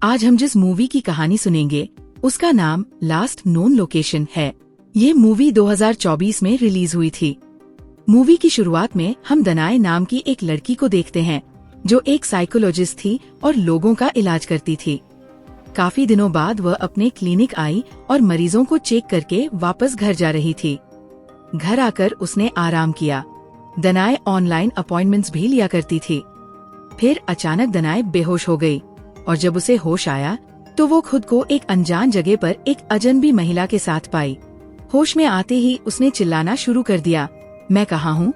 आज हम जिस मूवी की कहानी सुनेंगे उसका नाम लास्ट नोन लोकेशन है। ये मूवी 2024 में रिलीज हुई थी। मूवी की शुरुआत में हम दनाए नाम की एक लड़की को देखते हैं जो एक साइकोलॉजिस्ट थी और लोगों का इलाज करती थी। काफी दिनों बाद वह अपने क्लिनिक आई और मरीजों को चेक करके वापस घर जा रही थी। घर आकर उसने आराम किया। दनाए ऑनलाइन अपॉइंटमेंट्स भी लिया करती थी। फिर अचानक दनाए बेहोश हो गई और जब उसे होश आया तो वो खुद को एक अनजान जगह पर एक अजनबी महिला के साथ पाई। होश में आते ही उसने चिल्लाना शुरू कर दिया, मैं कहाँ हूँ?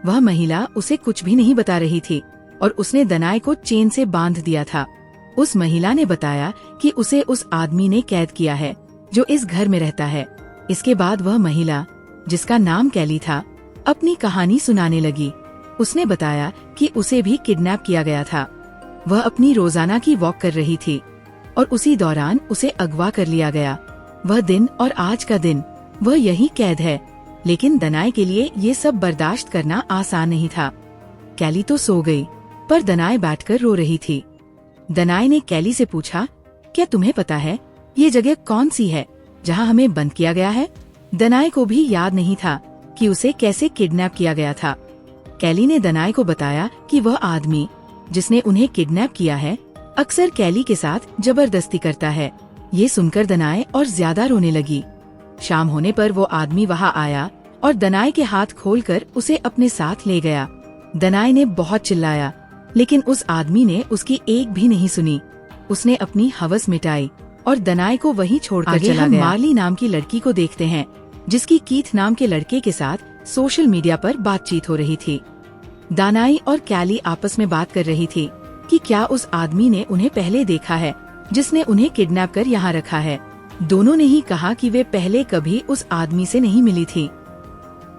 वह महिला उसे कुछ भी नहीं बता रही थी और उसने दनाए को चेन से बांध दिया था। उस महिला ने बताया कि उसे उस आदमी ने कैद किया है जो इस घर में रहता है। इसके बाद वह महिला, जिसका नाम कैली था, अपनी कहानी सुनाने लगी। उसने बताया कि उसे भी किडनैप किया गया था। वह अपनी रोजाना की वॉक कर रही थी और उसी दौरान उसे अगवा कर लिया गया। वह दिन और आज का दिन वह यही कैद है। लेकिन दनाए के लिए ये सब बर्दाश्त करना आसान नहीं था। कैली तो सो गई, पर दनाए बैठकर रो रही थी। दनाए ने कैली से पूछा, क्या तुम्हें पता है ये जगह कौन सी है जहाँ हमें बंद किया गया है? दनाए को भी याद नहीं था कि उसे कैसे किडनैप किया गया था। कैली ने दनाए को बताया कि वह आदमी जिसने उन्हें किडनैप किया है अक्सर कैली के साथ जबरदस्ती करता है। ये सुनकर दनाए और ज्यादा रोने लगी। शाम होने पर वो आदमी वहाँ आया और दनाए के हाथ खोलकर उसे अपने साथ ले गया। दनाए ने बहुत चिल्लाया, लेकिन उस आदमी ने उसकी एक भी नहीं सुनी। उसने अपनी हवस मिटाई और दनाए को वहीं छोड़कर चला गया। मार्ली नाम की लड़की को देखते हैं जिसकी कीथ नाम के लड़के के साथ सोशल मीडिया पर बातचीत हो रही थी। दानाई और कैली आपस में बात कर रही थी कि क्या उस आदमी ने उन्हें पहले देखा है जिसने उन्हें किडनैप कर यहाँ रखा है। दोनों ने ही कहा कि वे पहले कभी उस आदमी से नहीं मिली थी।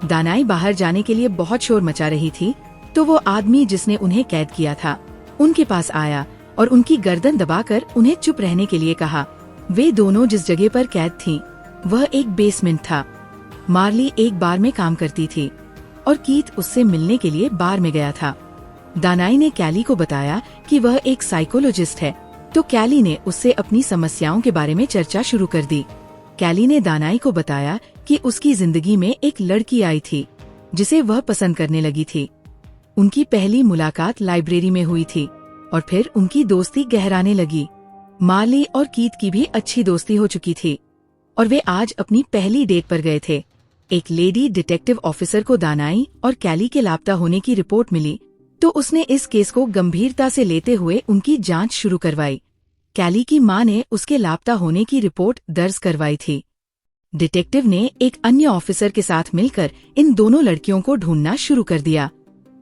दानाई बाहर जाने के लिए बहुत शोर मचा रही थी तो वो आदमी जिसने उन्हें कैद किया था उनके पास आया और उनकी गर्दन दबाकर उन्हें चुप रहने के लिए कहा। वे दोनों जिस जगह पर कैद थीं, वह एक बेसमेंट था। मार्ली एक बार में काम करती थी और कीथ उससे मिलने के लिए बार में गया था। दानाई ने कैली को बताया कि वह एक साइकोलॉजिस्ट है, तो कैली ने उससे अपनी समस्याओं के बारे में चर्चा शुरू कर दी। कैली ने दानाई को बताया कि उसकी जिंदगी में एक लड़की आई थी जिसे वह पसंद करने लगी थी। उनकी पहली मुलाकात लाइब्रेरी में हुई थी और फिर उनकी दोस्ती गहराने लगी। मार्ली और कीथ की भी अच्छी दोस्ती हो चुकी थी और वे आज अपनी पहली डेट पर गए थे। एक लेडी डिटेक्टिव ऑफिसर को दानाई और कैली के लापता होने की रिपोर्ट मिली तो उसने इस केस को गंभीरता से लेते हुए उनकी जांच शुरू करवाई। कैली की मां ने उसके लापता होने की रिपोर्ट दर्ज करवाई थी। डिटेक्टिव ने एक अन्य ऑफिसर के साथ मिलकर इन दोनों लड़कियों को ढूंढना शुरू कर दिया।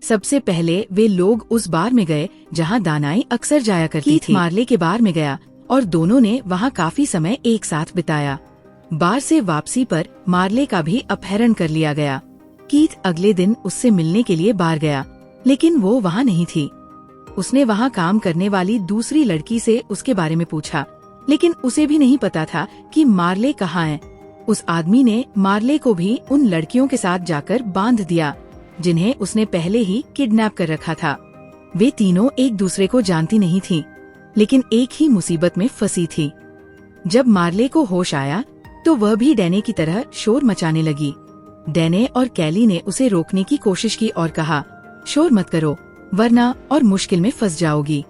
सबसे पहले वे लोग उस बार में गए जहां दानाई अक्सर जाया करती थी। मार्ले के बार में गया और दोनों ने वहां काफी समय एक साथ बिताया। बार से वापसी पर मार्ले का भी अपहरण कर लिया गया। कीथ अगले दिन उससे मिलने के लिए बार गया, लेकिन वो वहाँ नहीं थी। उसने वहाँ काम करने वाली दूसरी लड़की से उसके बारे में पूछा, लेकिन उसे भी नहीं पता था कि मार्ले कहाँ है। उस आदमी ने मार्ले को भी उन लड़कियों के साथ जाकर बांध दिया जिन्हें उसने पहले ही किडनैप कर रखा था। वे तीनों एक दूसरे को जानती नहीं थी, लेकिन एक ही मुसीबत में फंसी थी। जब मार्ले को होश आया तो वह भी डैने की तरह शोर मचाने लगी। डैने और कैली ने उसे रोकने की कोशिश की और कहा, शोर मत करो वरना और मुश्किल में फंस जाओगी।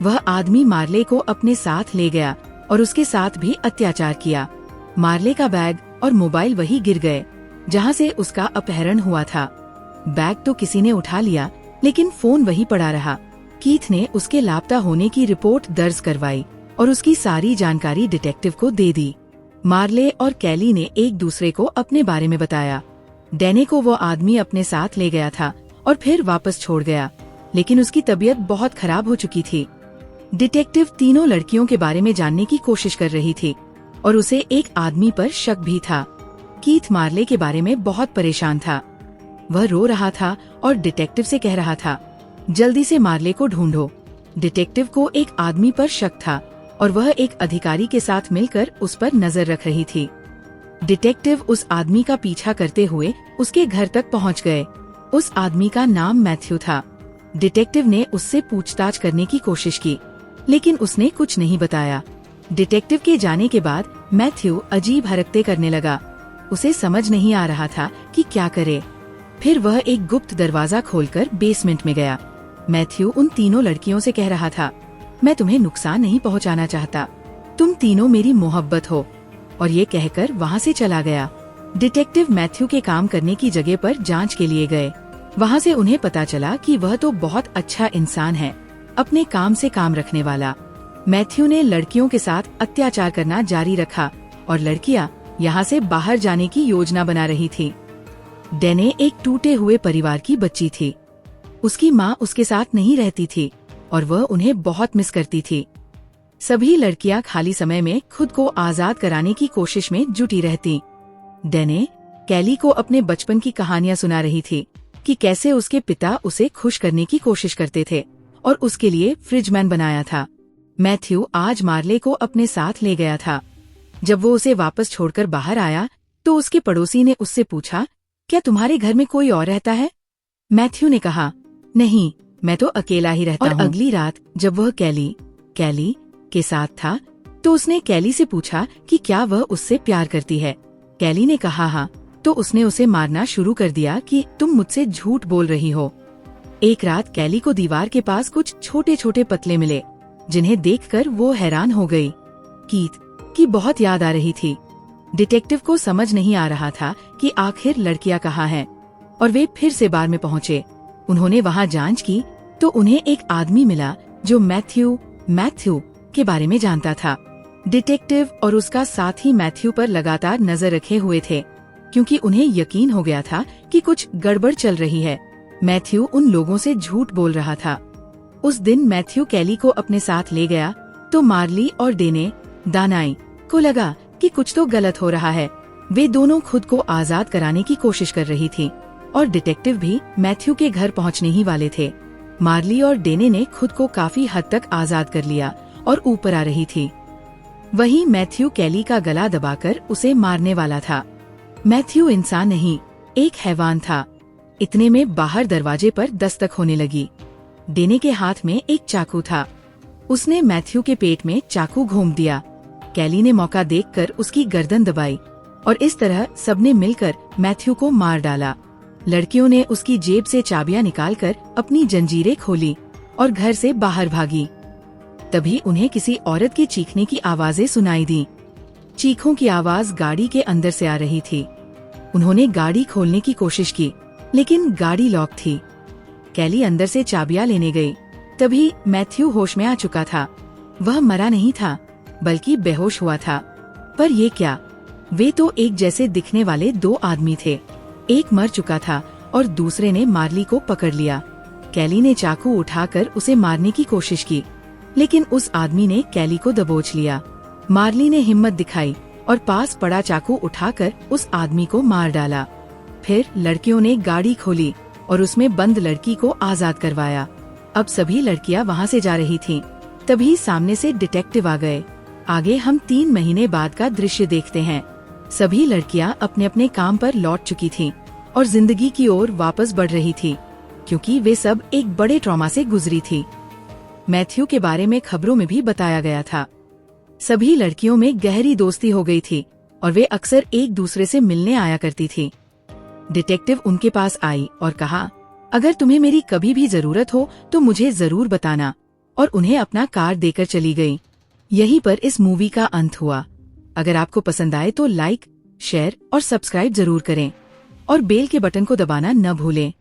वह आदमी मार्ले को अपने साथ ले गया और उसके साथ भी अत्याचार किया। मार्ले का बैग और मोबाइल वही गिर गए जहां से उसका अपहरण हुआ था। बैग तो किसी ने उठा लिया, लेकिन फोन वही पड़ा रहा। कीथ ने उसके लापता होने की रिपोर्ट दर्ज करवाई और उसकी सारी जानकारी डिटेक्टिव को दे दी। मार्ले और कैली ने एक दूसरे को अपने बारे में बताया। डैने को वो आदमी अपने साथ ले गया था और फिर वापस छोड़ गया, लेकिन उसकी तबीयत बहुत खराब हो चुकी थी। डिटेक्टिव तीनों लड़कियों के बारे में जानने की कोशिश कर रही थी और उसे एक आदमी पर शक भी था। कीथ मार्ले के बारे में बहुत परेशान था। वह रो रहा था और डिटेक्टिव से कह रहा था, जल्दी से मार्ले को ढूंढो। डिटेक्टिव को एक आदमी पर शक था और वह एक अधिकारी के साथ मिलकर उस पर नजर रख रही थी। डिटेक्टिव उस आदमी का पीछा करते हुए उसके घर तक पहुंच गए। उस आदमी का नाम मैथ्यू था। डिटेक्टिव ने उससे पूछताछ करने की कोशिश की, लेकिन उसने कुछ नहीं बताया। डिटेक्टिव के जाने के बाद मैथ्यू अजीब हरकतें करने लगा। उसे समझ नहीं आ रहा था कि क्या करे। फिर वह एक गुप्त दरवाजा खोलकर बेसमेंट में गया। मैथ्यू उन तीनों लड़कियों से कह रहा था, मैं तुम्हें नुकसान नहीं पहुंचाना चाहता, तुम तीनों मेरी मोहब्बत हो, और ये कहकर वहाँ से चला गया। डिटेक्टिव मैथ्यू के काम करने की जगह पर जांच के लिए गए। वहाँ से उन्हें पता चला कि वह तो बहुत अच्छा इंसान है, अपने काम से काम रखने वाला। मैथ्यू ने लड़कियों के साथ अत्याचार करना जारी रखा और लड़कियां यहाँ से बाहर जाने की योजना बना रही थी। डेने एक टूटे हुए परिवार की बच्ची थी। उसकी माँ उसके साथ नहीं रहती थी और वह उन्हें बहुत मिस करती थी। सभी लड़कियां खाली समय में खुद को आजाद कराने की कोशिश में जुटी रहती। डेने कैली को अपने बचपन की कहानियां सुना रही थी कि कैसे उसके पिता उसे खुश करने की कोशिश करते थे और उसके लिए फ्रिजमैन बनाया था। मैथ्यू आज मार्ले को अपने साथ ले गया था। जब वो उसे वापस छोड़कर बाहर आया तो उसके पड़ोसी ने उससे पूछा, क्या तुम्हारे घर में कोई और रहता है? मैथ्यू ने कहा, नहीं, मैं तो अकेला ही रहता हूँ। और अगली रात जब वह कैली के साथ था तो उसने कैली से पूछा कि क्या वह उससे प्यार करती है। कैली ने कहा हाँ, तो उसने उसे मारना शुरू कर दिया कि तुम मुझसे झूठ बोल रही हो। एक रात कैली को दीवार के पास कुछ छोटे छोटे पतले मिले, जिन्हें देखकर वो हैरान हो गई। कीथ की बहुत याद आ रही थी। डिटेक्टिव को समझ नहीं आ रहा था कि आखिर लड़कियां कहाँ हैं, और वे फिर से बार में पहुँचे। उन्होंने वहाँ जांच की तो उन्हें एक आदमी मिला जो मैथ्यू के बारे में जानता था। डिटेक्टिव और उसका साथी मैथ्यू पर लगातार नजर रखे हुए थे, क्योंकि उन्हें यकीन हो गया था कि कुछ गड़बड़ चल रही है। मैथ्यू उन लोगों से झूठ बोल रहा था। उस दिन मैथ्यू कैली को अपने साथ ले गया तो मार्ली और दानाई को लगा कि कुछ तो गलत हो रहा है। वे दोनों खुद को आजाद कराने की कोशिश कर रही थी और डिटेक्टिव भी मैथ्यू के घर पहुंचने ही वाले थे। मार्ली और डेने ने खुद को काफी हद तक आजाद कर लिया और ऊपर आ रही थी। वहीं मैथ्यू कैली का गला दबाकर उसे मारने वाला था। मैथ्यू इंसान नहीं, एक हैवान था। इतने में बाहर दरवाजे पर दस्तक होने लगी। डेने के हाथ में एक चाकू था। उसने मैथ्यू के पेट में चाकू घोंप दिया। कैली ने मौका देखकर उसकी गर्दन दबाई और इस तरह सबने मिलकर मैथ्यू को मार डाला। लड़कियों ने उसकी जेब से चाबियां निकालकर अपनी जंजीरें खोली और घर से बाहर भागी। तभी उन्हें किसी औरत के चीखने की आवाजें सुनाई दी। चीखों की आवाज गाड़ी के अंदर से आ रही थी। उन्होंने गाड़ी खोलने की कोशिश की, लेकिन गाड़ी लॉक थी। कैली अंदर से चाबियां लेने गई। तभी मैथ्यू होश में आ चुका था। वह मरा नहीं था, बल्कि बेहोश हुआ था। पर ये क्या? वे तो एक जैसे दिखने वाले दो आदमी थे। एक मर चुका था और दूसरे ने मार्ली को पकड़ लिया। कैली ने चाकू उठाकर उसे मारने की कोशिश की, लेकिन उस आदमी ने कैली को दबोच लिया। मार्ली ने हिम्मत दिखाई और पास पड़ा चाकू उठाकर उस आदमी को मार डाला। फिर लड़कियों ने गाड़ी खोली और उसमें बंद लड़की को आजाद करवाया। अब सभी लड़कियां वहां से जा रही थीं। तभी सामने से डिटेक्टिव आ गए। आगे हम 3 महीने बाद का दृश्य देखते हैं। सभी लड़कियां अपने अपने काम पर लौट चुकी थीं और जिंदगी की ओर वापस बढ़ रही थी, क्योंकि वे सब एक बड़े ट्रॉमा से गुजरी थी। मैथ्यू के बारे में खबरों में भी बताया गया था। सभी लड़कियों में गहरी दोस्ती हो गई थी और वे अक्सर एक दूसरे से मिलने आया करती थी। डिटेक्टिव उनके पास आई और कहा, अगर तुम्हें मेरी कभी भी जरूरत हो तो मुझे जरूर बताना, और उन्हें अपना कार्ड देकर चली गई। यहीं पर इस मूवी का अंत हुआ। अगर आपको पसंद आए तो लाइक, शेयर और सब्सक्राइब जरूर करें और बेल के बटन को दबाना न भूलें।